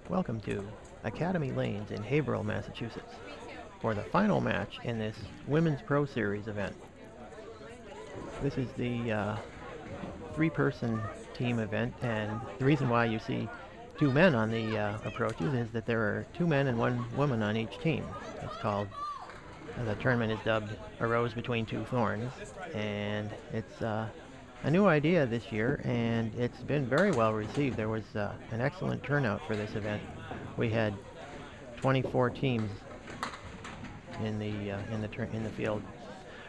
Welcome to Academy Lanes in Haverhill, Massachusetts for the final match in this Women's Pro Series event. This is the three-person team event, and the reason why you see two men on the approaches is that there are two men and one woman on each team. It's called, the tournament is dubbed A Rose Between Two Thorns, and it's a new idea this year, and it's been very well received. There was an excellent turnout for this event. We had 24 teams in the field.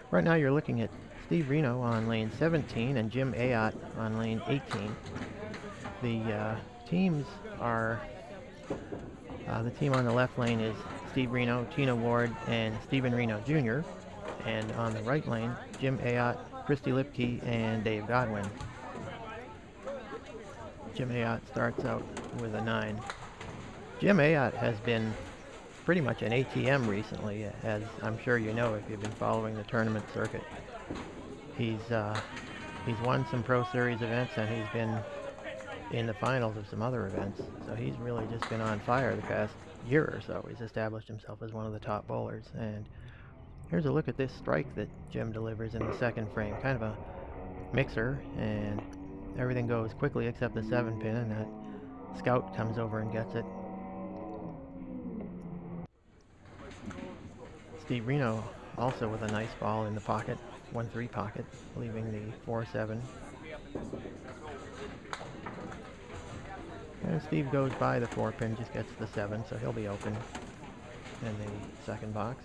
Right now you're looking at Steve Renaud on lane 17 and Jim Ayotte on lane 18. The teams are, the team on the left lane is Steve Renaud, Tina Ward, and Stephen Renaud Jr. And on the right lane, Jim Ayotte, Kristy Lipke, and Dave Godwin. Jim Ayotte starts out with a 9. Jim Ayotte has been pretty much an ATM recently, as I'm sure you know if you've been following the tournament circuit. He's won some Pro Series events, and he's been in the finals of some other events. So he's really just been on fire the past year or so. He's established himself as one of the top bowlers. And here's a look at this strike that Jim delivers in the second frame. Kind of a mixer, and everything goes quickly except the 7-pin, and that scout comes over and gets it. Steve Renaud also with a nice ball in the pocket, 1-3 pocket, leaving the 4-7. And Steve goes by the 4-pin, just gets the 7, so he'll be open in the second box.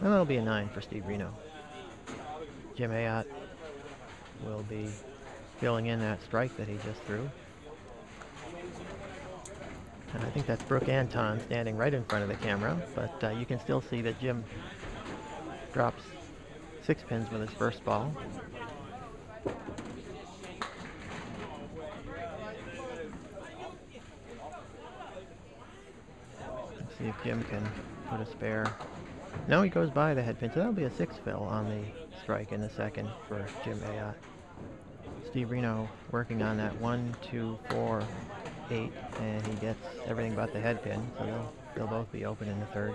And that'll be a 9 for Steve Renaud. Jim Ayotte will be filling in that strike that he just threw. And I think that's Brooke Anton standing right in front of the camera, but you can still see that Jim drops 6 pins with his first ball. Let's see if Jim can put a spare. No, he goes by the head pin, so that'll be a 6 fill on the strike in the second for Jim Ayotte. Steve Renaud working on that 1, 2, 4, 8, and he gets everything but the head pin, so they'll both be open in the third.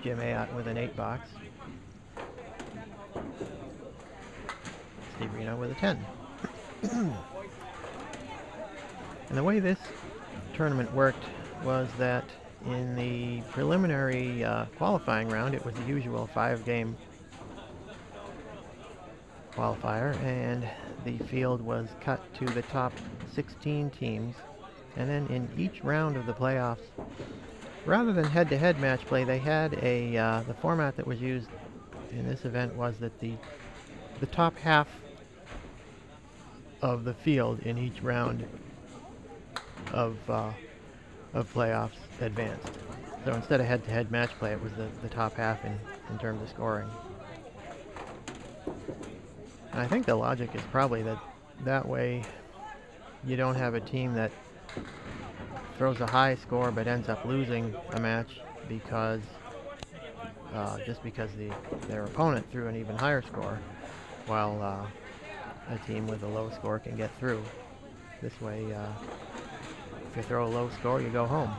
Jim Ayotte with an 8 box. Steve Renaud with a 10. And the way this tournament worked was that in the preliminary qualifying round, it was the usual 5-game qualifier, and the field was cut to the top 16 teams. And then in each round of the playoffs, rather than head-to-head match play, they had a the format that was used in this event was that the top half of the field in each round of playoffs advanced. So instead of head-to-head match play, it was the top half in terms of scoring. And I think the logic is probably that way you don't have a team that throws a high score but ends up losing a match because just because their opponent threw an even higher score, while a team with a low score can get through. This way, if you throw a low score, you go home.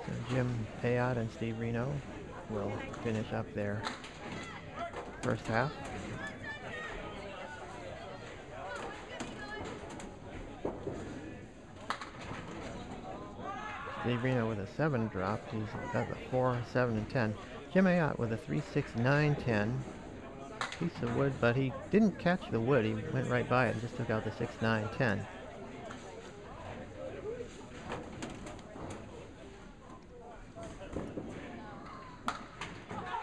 So Jim Ayotte and Steve Renaud will finish up their first half. Steve Renaud with a 7 drop. He's got the 4, 7, and 10. Jim Ayotte with a 3, 6, 9, 10. Piece of wood, but he didn't catch the wood. He went right by it and just took out the 6, 9, 10.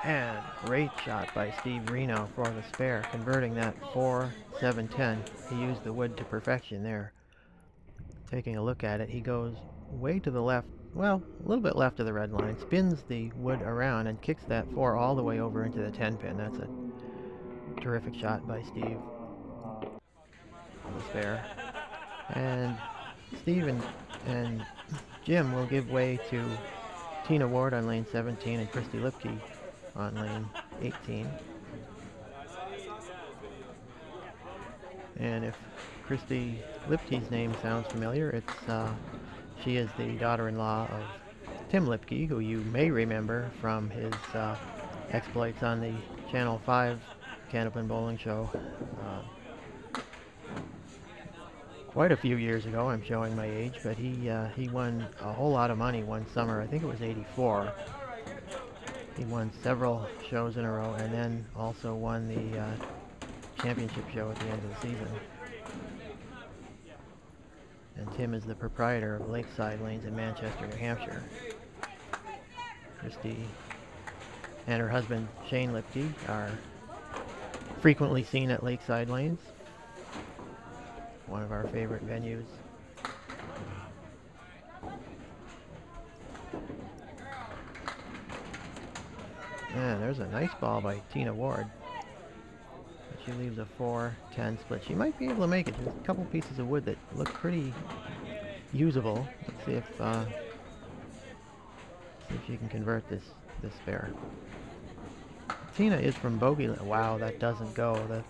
And great shot by Steve Renaud for the spare, converting that 4, 7, 10. He used the wood to perfection there. Taking a look at it, he goes way to the left, well, a little bit left of the red line, spins the wood around and kicks that 4 all the way over into the 10 pin. That's a terrific shot by Steve on the spare. And Steve and Jim will give way to Tina Ward on lane 17 and Kristy Lipke on lane 18. And if Kristy Lipke's name sounds familiar, she is the daughter-in-law of Tim Lipke, who you may remember from his exploits on the Channel 5 Candlepin Bowling Show quite a few years ago. I'm showing my age, but he won a whole lot of money one summer. I think it was '84. He won several shows in a row, and then also won the championship show at the end of the season. And Tim is the proprietor of Lakeside Lanes in Manchester, New Hampshire. Kristy and her husband Shane Lipke are frequently seen at Lakeside Lanes, one of our favorite venues. And there's a nice ball by Tina Ward. She leaves a 4-10 split. She might be able to make it. There's a couple pieces of wood that look pretty usable. Let's see if she can convert this spare. Tina is from bogey. Wow, that doesn't go.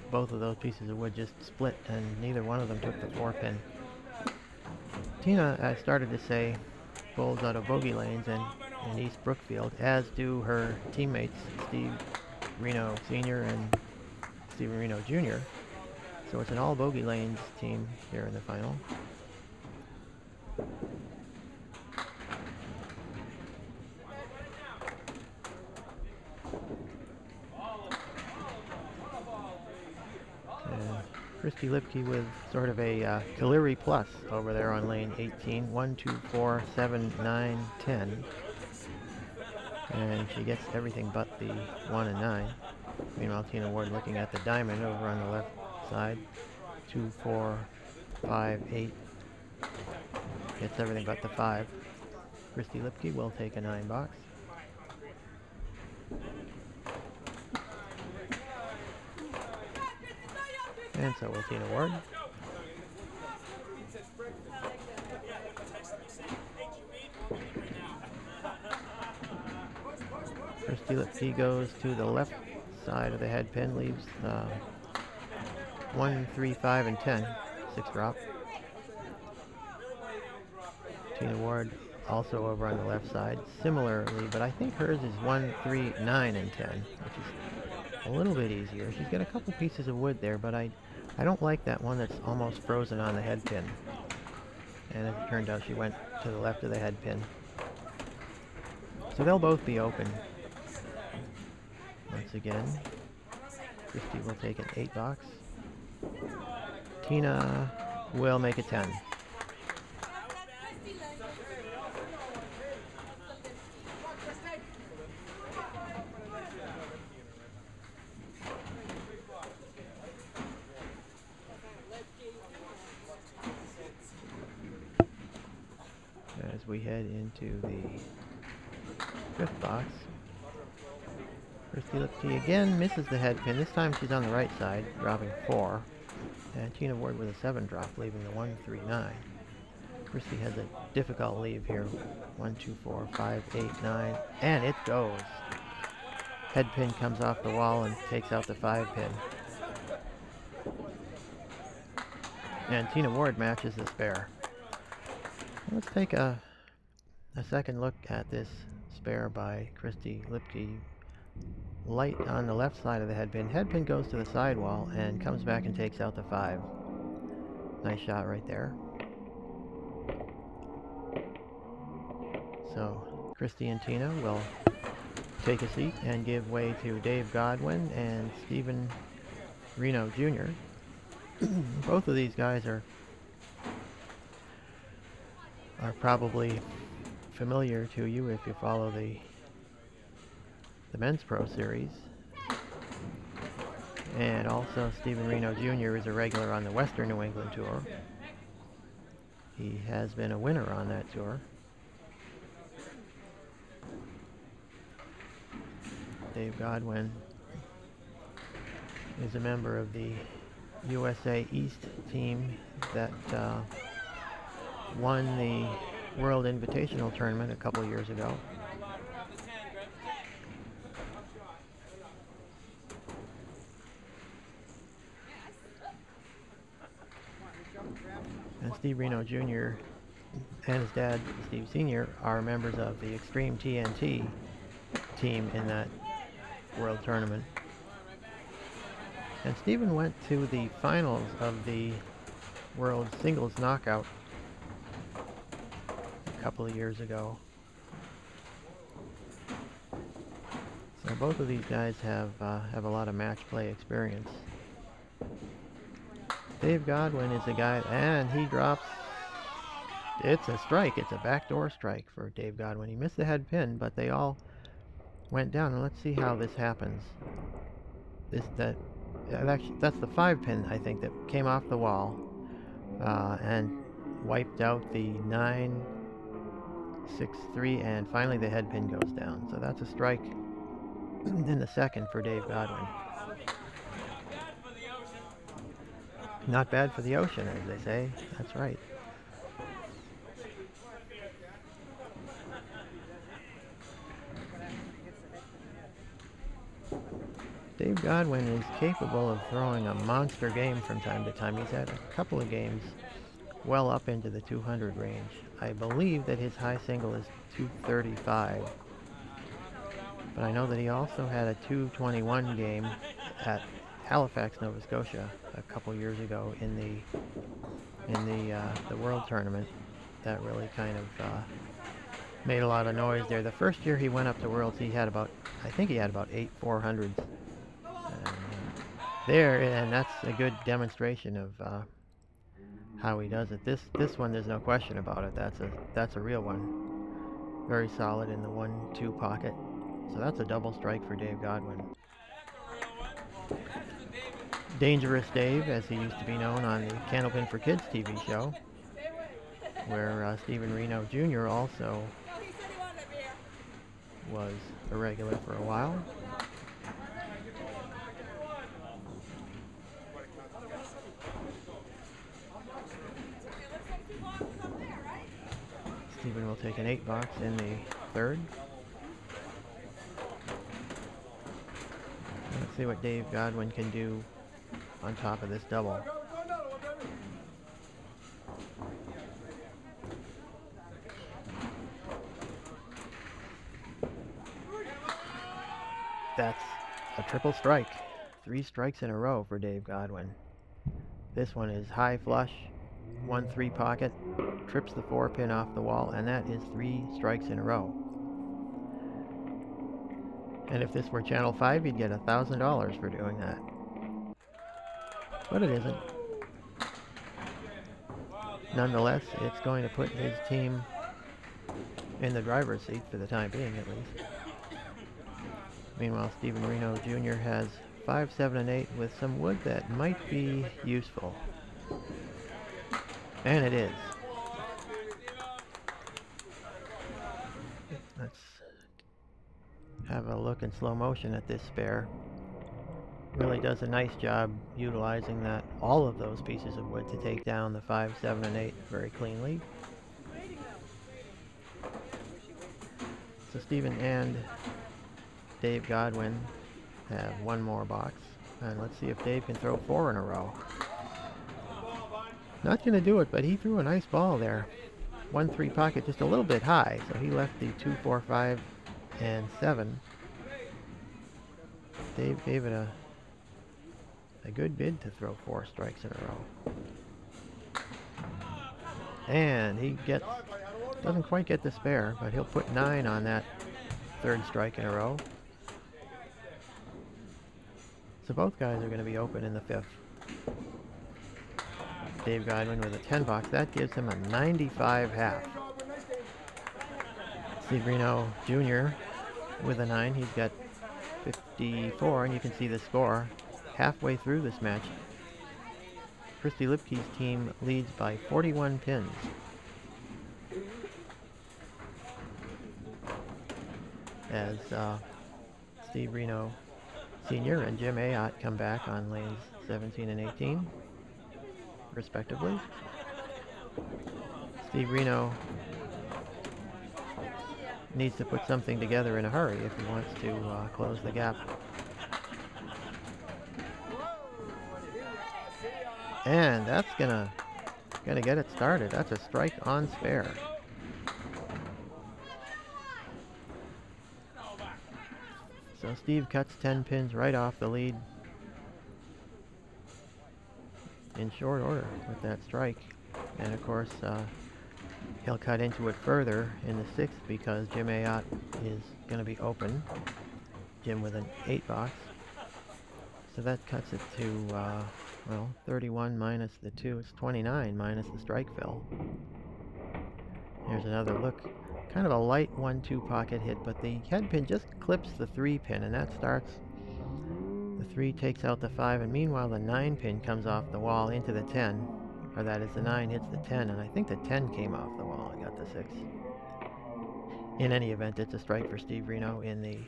Both of those pieces of wood just split, and neither one of them took the 4-pin. Tina, I started to say, bowls out of bogey lanes in East Brookfield, as do her teammates Steve Renaud Sr. and Stephen Renaud Jr. So it's an all bogey lanes team here in the final. Kristy Lipke with sort of a Kaliri plus over there on lane 18. 1, 2, 4, 7, 9, 10. And she gets everything but the 1 and 9. Meanwhile, Tina Ward looking at the diamond over on the left side. 2, 4, 5, 8. Gets everything but the 5. Kristy Lipke will take a 9 box. And so will Tina Ward. Kristy Lipke goes to the left side of the head pin, leaves 1, 3, 5, and 10. 6 drop. Tina Ward also over on the left side, similarly, but I think hers is 1, 3, 9, and 10, which is a little bit easier. She's got a couple pieces of wood there, but I don't like that one that's almost frozen on the head pin. And as it turned out, she went to the left of the head pin. So they'll both be open. Once again, Kristy will take an 8 box. Tina will make a 10. As we head into the 5th box, Kristy Lipke again misses the head pin. This time she's on the right side, dropping 4. And Tina Ward with a 7 drop, leaving the 1, 3, 9. Kristy has a difficult leave here. 1, 2, 4, 5, 8, 9. And it goes. Head pin comes off the wall and takes out the 5 pin. And Tina Ward matches the spare. Let's take a second look at this spare by Kristy Lipke. Light on the left side of the head pin. Head pin goes to the sidewall and comes back and takes out the 5. Nice shot right there. So Kristy and Tina will take a seat and give way to Dave Godwin and Stephen Renaud Jr. Both of these guys are probably familiar to you if you follow the Men's Pro Series. And also Stephen Renaud Jr. is a regular on the Western New England Tour. He has been a winner on that tour. Dave Godwin is a member of the USA East team that won the World Invitational Tournament a couple years ago. And Steve Renaud Jr. and his dad, Steve Sr., are members of the Extreme TNT team in that World Tournament. And Steven went to the finals of the World Singles Knockout a couple of years ago. So both of these guys have a lot of match play experience. Dave Godwin is a guy, and he drops. It's a strike. It's a backdoor strike for Dave Godwin. He missed the head pin, but they all went down. And let's see how this happens. Actually, that's the 5 pin, I think, that came off the wall and wiped out the 9, 6, 3, and finally the head pin goes down. So that's a strike in the second for Dave Godwin. Not bad for the ocean, as they say. That's right. Dave Godwin is capable of throwing a monster game from time to time. He's had a couple of games well up into the 200 range. I believe that his high single is 235. But I know that he also had a 221 game at Halifax, Nova Scotia a couple years ago in the World Tournament. That really kind of made a lot of noise there. The first year he went up to Worlds, he had about, I think he had about 8 400s. And that's a good demonstration of how he does it. This one, there's no question about it. That's a real one. Very solid in the 1-2 pocket. So that's a double strike for Dave Godwin. Dangerous Dave, as he used to be known on the Candlepin for Kids TV show, where Stephen Renaud Jr. also was a regular for a while. Stephen will take an 8 box in the third. Let's see what Dave Godwin can do on top of this double. That's a triple strike. 3 strikes in a row for Dave Godwin. This one is high flush, 1-3 pocket, trips the 4 pin off the wall, and that is 3 strikes in a row. And if this were Channel 5, he'd get $1,000 for doing that. But it isn't. Nonetheless, it's going to put his team in the driver's seat for the time being, at least. Meanwhile, Stephen Renaud Jr. has 5, 7, and 8 with some wood that might be useful. And it is. Let's have a look in slow motion at this spare. Really does a nice job utilizing all of those pieces of wood to take down the 5, 7, and 8 very cleanly. So Stephen and Dave Godwin have 1 more box. And let's see if Dave can throw 4 in a row. Not going to do it, but he threw a nice ball there. 1-3 pocket, just a little bit high, so he left the 2, 4, 5, and 7. Dave gave it a good bid to throw 4 strikes in a row. And he doesn't quite get the spare, but he'll put 9 on that 3rd strike in a row. So both guys are going to be open in the 5th. Dave Godwin with a 10 box, that gives him a 95 half. Steve Renaud Jr. with a 9, he's got 54, and you can see the score halfway through this match. Kristy Lipke's team leads by 41 pins. As Steve Renaud Sr. and Jim Ayotte come back on lanes 17 and 18, respectively. Steve Renaud needs to put something together in a hurry if he wants to close the gap. And that's gonna get it started. That's a strike on spare. So Steve cuts 10 pins right off the lead in short order with that strike. And of course, he'll cut into it further in the 6th because Jim Ayotte is going to be open. Jim with an 8 box. So that cuts it to, well, 31 minus the 2. It's 29 minus the strike fill. Here's another look. Kind of a light 1-2 pocket hit, but the head pin just clips the 3 pin, and that starts. The 3 takes out the 5, and meanwhile the 9 pin comes off the wall into the 10. Or that is, the 9 hits the 10, and I think the 10 came off the wall. I got the 6. In any event, it's a strike for Steve Renaud in the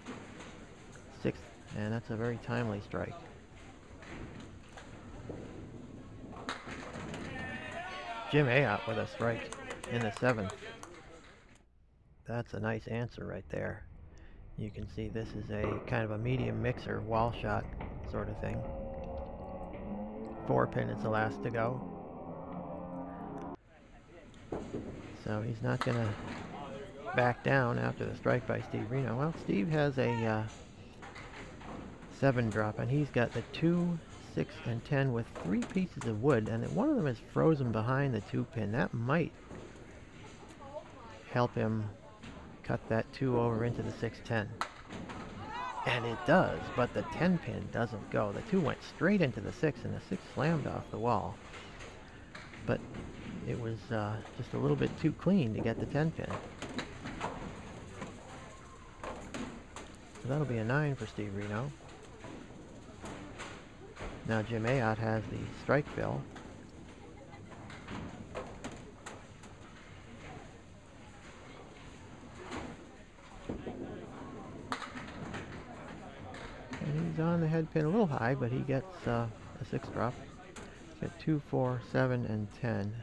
6th, and that's a very timely strike. Jim Ayotte with a strike in the 7th. That's a nice answer right there. You can see this is a kind of a medium mixer wall shot sort of thing. 4 pin is the last to go. So he's not going to back down after the strike by Steve Renaud. Well, Steve has a 7 drop, and he's got the 2, 6, and 10 with 3 pieces of wood, and one of them is frozen behind the 2 pin. That might help him cut that 2 over into the 6-10. And it does, but the 10 pin doesn't go. The 2 went straight into the 6, and the 6 slammed off the wall. But it was just a little bit too clean to get the 10 pin. So that'll be a 9 for Steve Renaud. Now Jim Ayotte has the strike fill. And he's on the head pin a little high, but he gets a 6 drop. He's got 2, 4, 7, and 10.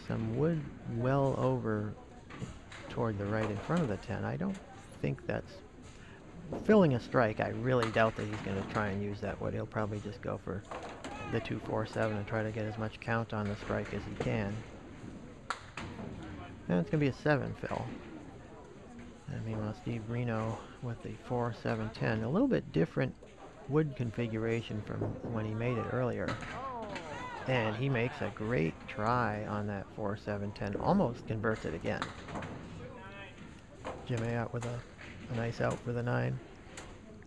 Some wood well over toward the right in front of the 10. I don't think that's filling a strike. I really doubt that he's going to try and use that wood. He'll probably just go for the 2, 4, 7 and try to get as much count on the strike as he can. And it's going to be a 7 fill. And meanwhile, Steve Renaud with the 4, 7, 10. A little bit different wood configuration from when he made it earlier. And he makes a great try on that 4, 7, 10. Almost converts it again. Jim Ayotte with a nice out for the 9.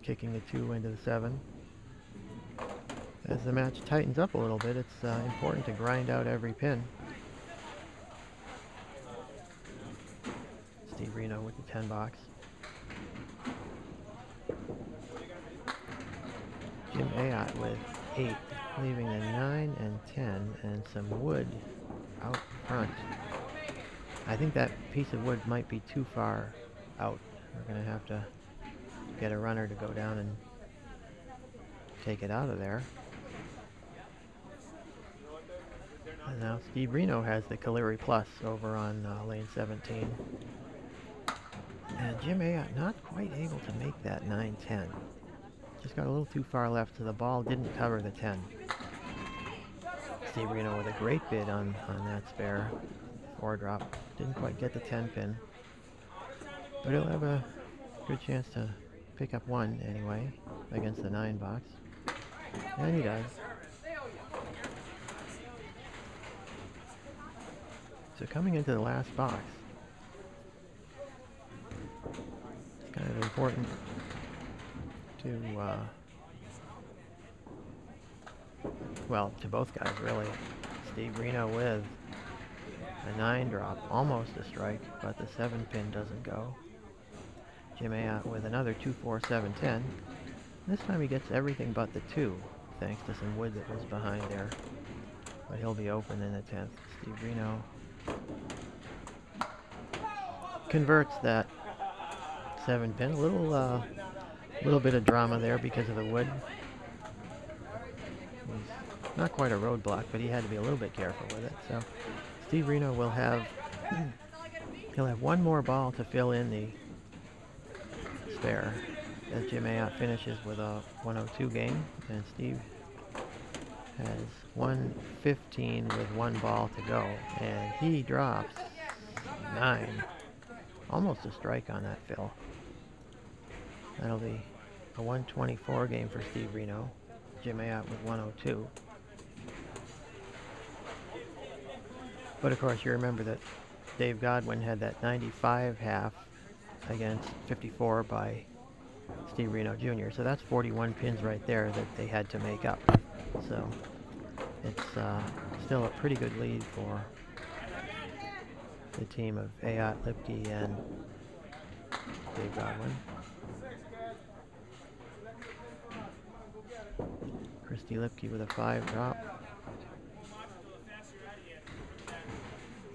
Kicking the 2 into the 7. As the match tightens up a little bit, it's important to grind out every pin. Steve Renaud with the 10 box. Jim Ayotte with 8, leaving the 9 and 10 and some wood out front. I think that piece of wood might be too far out. We're going to have to get a runner to go down and take it out of there. And now Steve Renaud has the Caleri Plus over on lane 17. And Jim Ayotte not quite able to make that 9-10. Just got a little too far left, so the ball didn't cover the 10. Steve Renaud with a great bid on that spare 4 drop. Didn't quite get the 10 pin. But he'll have a good chance to pick up 1 anyway against the 9 box. And he does. So coming into the last box, it's kind of important to, well, to both guys really. Steve Renaud with a 9 drop, almost a strike, but the 7 pin doesn't go. Jim Ayotte with another 2, 4, 7, 10. This time he gets everything but the 2, thanks to some wood that was behind there. But he'll be open in the 10th. Steve Renaud converts that 7 pin. A little bit of drama there because of the wood. He's not quite a roadblock, but he had to be a little bit careful with it. So Steve Renaud will have he'll have 1 more ball to fill in the spare as Jim Ayotte finishes with a 102 game, and Steve has 115 with one ball to go, and he drops 9. Almost a strike on that fill. That'll be a 124 game for Steve Renaud. Jim Ayotte with 102. But of course you remember that Dave Godwin had that 95 half against 54 by Steve Renaud Jr. So that's 41 pins right there that they had to make up. So it's still a pretty good lead for the team of Ayotte, Lipke, and Dave Godwin. Kristy Lipke with a 5 drop.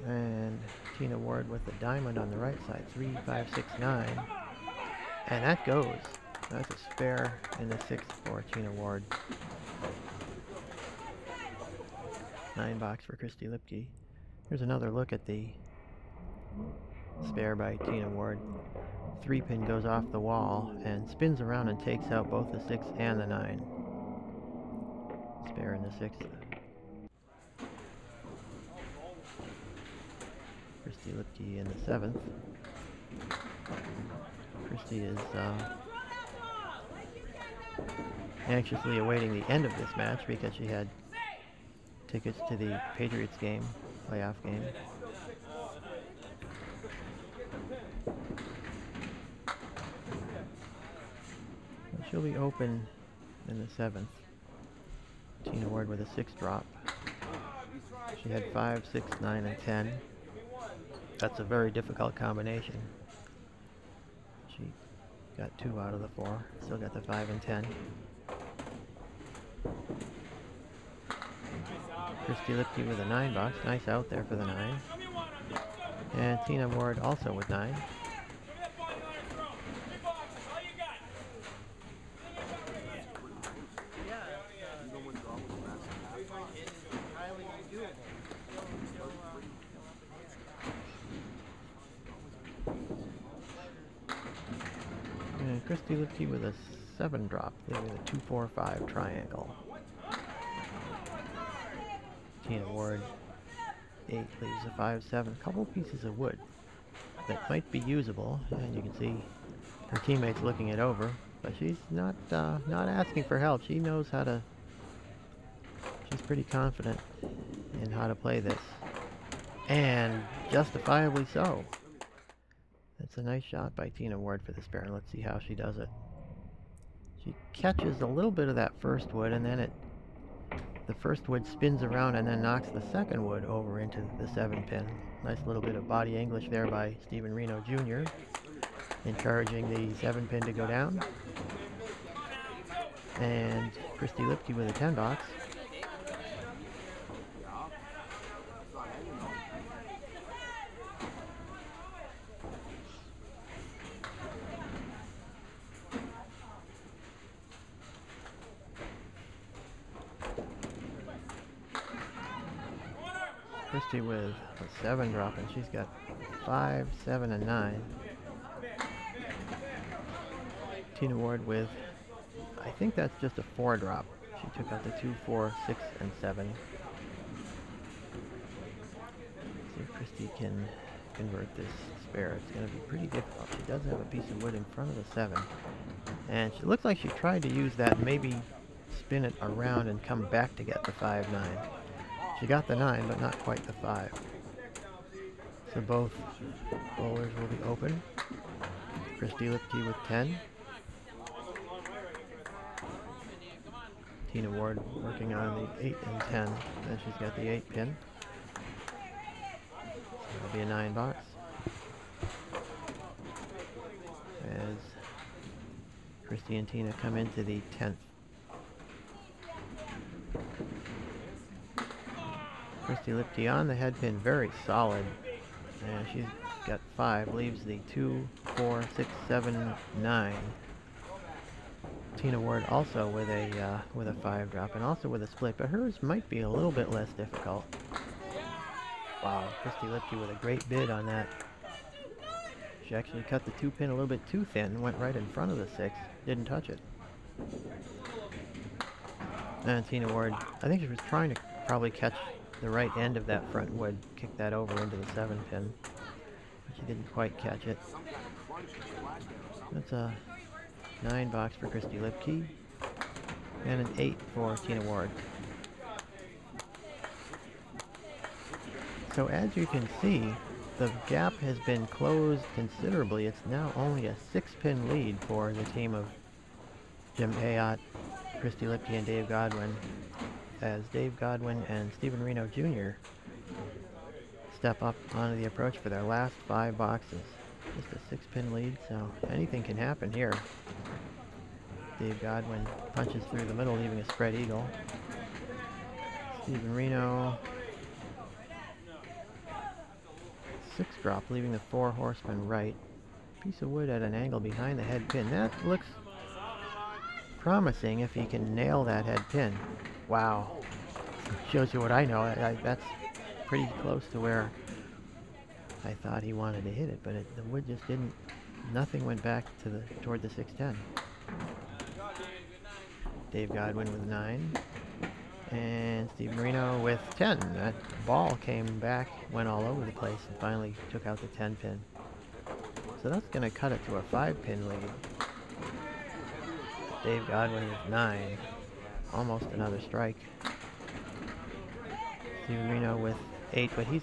And Tina Ward with the diamond on the right side, 3, 5, 6, 9. And that goes. That's a spare in the 6th for Tina Ward. 9 box for Kristy Lipke. Here's another look at the spare by Tina Ward. 3 pin goes off the wall and spins around and takes out both the 6 and the 9. Spare in the 6th. Kristy Lipke in the 7th. Kristy is anxiously awaiting the end of this match because she had tickets to the Patriots game, playoff game. She'll be open in the 7th. Tina Ward with a 6 drop. She had 5, 6, 9, and 10. That's a very difficult combination. She got 2 out of the 4. Still got the 5 and 10. Kristy Lipke with a 9 box. Nice out there for the 9. And Tina Ward also with 9. And Kristy Lipke with a 7 drop, leaving a 2, 4, 5 triangle. Tina Ward 8 leaves a 5, 7. Couple pieces of wood that might be usable, and you can see her teammates looking it over, but she's not asking for help. She knows how to. She's pretty confident in how to play this, and justifiably so. That's a nice shot by Tina Ward for the spare. Let's see how she does it. She catches a little bit of that first wood, and then the first wood spins around and then knocks the second wood over into the 7 pin. Nice little bit of body English there by Stephen Renaud Jr., encouraging the 7 pin to go down. And Kristy Lipke with a 10 box. Kristy with a 7 drop, and she's got 5, 7, and 9. Tina Ward with, I think that's just a 4 drop. She took out the 2, 4, 6, and 7. See if Kristy can convert this spare. It's going to be pretty difficult. She does have a piece of wood in front of the 7. And she looks like she tried to use that, maybe spin it around and come back to get the 5, 9. She got the 9, but not quite the 5. So both bowlers will be open. Kristy Lipke with 10. Tina Ward working on the 8 and 10. And she's got the 8 pin. So that'll be a 9 box. As Kristy and Tina come into the 10th. Kristy Lipke on the head pin, very solid. And she's got 5, leaves the 2, 4, 6, 7, 9. Tina Ward also with a 5 drop and also with a split, but hers might be a little bit less difficult. Wow, Kristy Lipke with a great bid on that She actually cut the 2-pin a little bit too thin, went right in front of the 6, didn't touch it. And Tina Ward, I think she was trying to probably catch the right end of that front wood, kick that over into the 7-pin. But she didn't quite catch it. That's a 9 box for Kristy Lipke, and an 8 for Tina Ward. So as you can see, the gap has been closed considerably. It's now only a 6-pin lead for the team of Jim Ayotte, Kristy Lipke, and Dave Godwin, as Dave Godwin and Stephen Renaud Jr. step up onto the approach for their last 5 boxes. Just a 6-pin lead, so anything can happen here. Dave Godwin punches through the middle, leaving a spread eagle. Stephen Renaud, 6 drop, leaving the 4 horsemen right. Piece of wood at an angle behind the head pin. That looks promising if he can nail that head pin. Wow. Shows you what I know. That's pretty close to where I thought he wanted to hit it, but the wood just didn't, nothing went back to toward the 610. Dave Godwin with 9. And Stephen Renaud with 10. That ball came back, went all over the place, and finally took out the 10-pin. So that's going to cut it to a 5-pin lead. Dave Godwin with 9. Almost another strike. Stephen Renaud with 8, but he's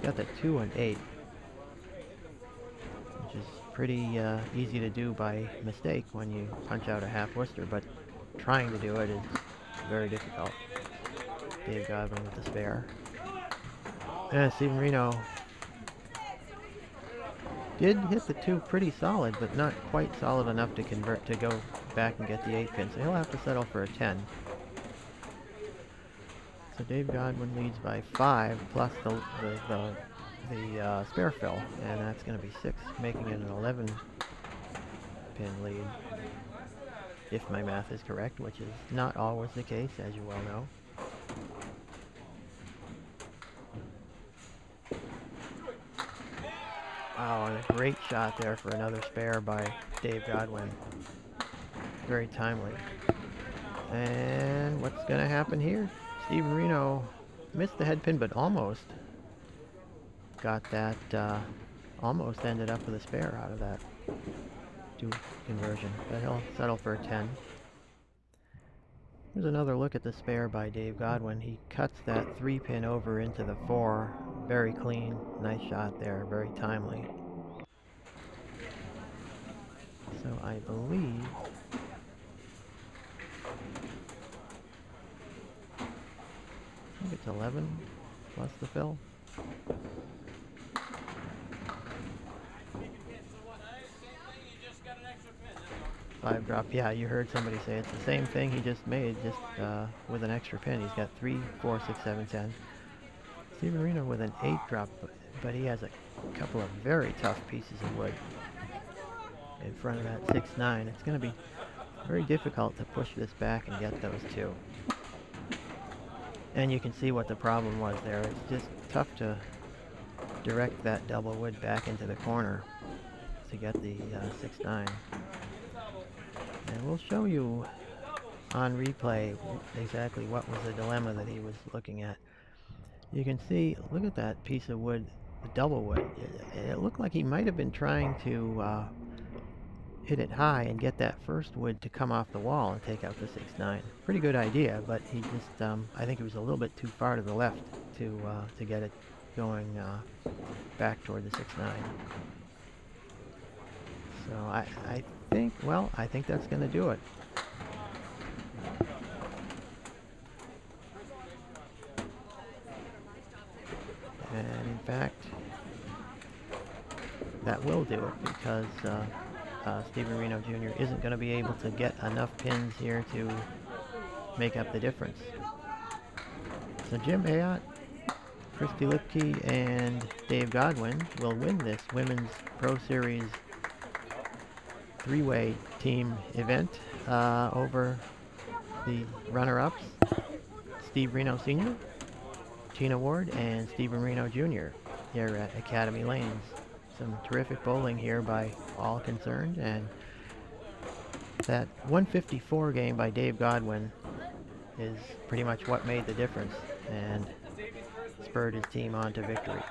got the 2 and 8, which is pretty easy to do by mistake when you punch out a half Worcester, but trying to do it is very difficult. Dave Godwin with the spare. And Stephen Renaud did hit the 2 pretty solid, but not quite solid enough to convert to go back and get the 8-pin, so he'll have to settle for a 10. So Dave Godwin leads by 5 plus the spare fill, and that's going to be 6, making it an 11-pin lead, if my math is correct, which is not always the case, as you well know. Wow, and a great shot there for another spare by Dave Godwin. Very timely. And what's going to happen here? Stephen Renaud missed the head pin, but almost got that, almost ended up with a spare out of that 2 conversion, but he'll settle for a 10. Here's another look at the spare by Dave Godwin. He cuts that 3-pin over into the 4. Very clean, nice shot there, very timely. So I believe it's 11 plus the fill. 5 drop. Yeah, you heard somebody say it's the same thing he just made, just with an extra pin. He's got 3, 4, 6, 7, 10. Stephen Renaud with an 8 drop, but he has a couple of very tough pieces of wood in front of that 6-9. It's going to be very difficult to push this back and get those 2. And you can see what the problem was there. It's just tough to direct that double wood back into the corner to get the 6-9. And we'll show you on replay exactly what was the dilemma that he was looking at. You can see, look at that piece of wood, the double wood. It looked like he might have been trying to hit it high and get that first wood to come off the wall and take out the 6-9. Pretty good idea, but he just, I think it was a little bit too far to the left to get it going back toward the 6-9. So I think, well, I think that's going to do it. And in fact, that will do it, because Stephen Renaud Jr. isn't going to be able to get enough pins here to make up the difference. So Jim Ayotte, Kristy Lipke, and Dave Godwin will win this Women's Pro Series 3-way team event over the runner-ups, Steve Renaud Sr., Tina Ward, and Stephen Renaud Jr. here at Academy Lanes. Some terrific bowling here by all concerned, and that 154 game by Dave Godwin is pretty much what made the difference and spurred his team on to victory.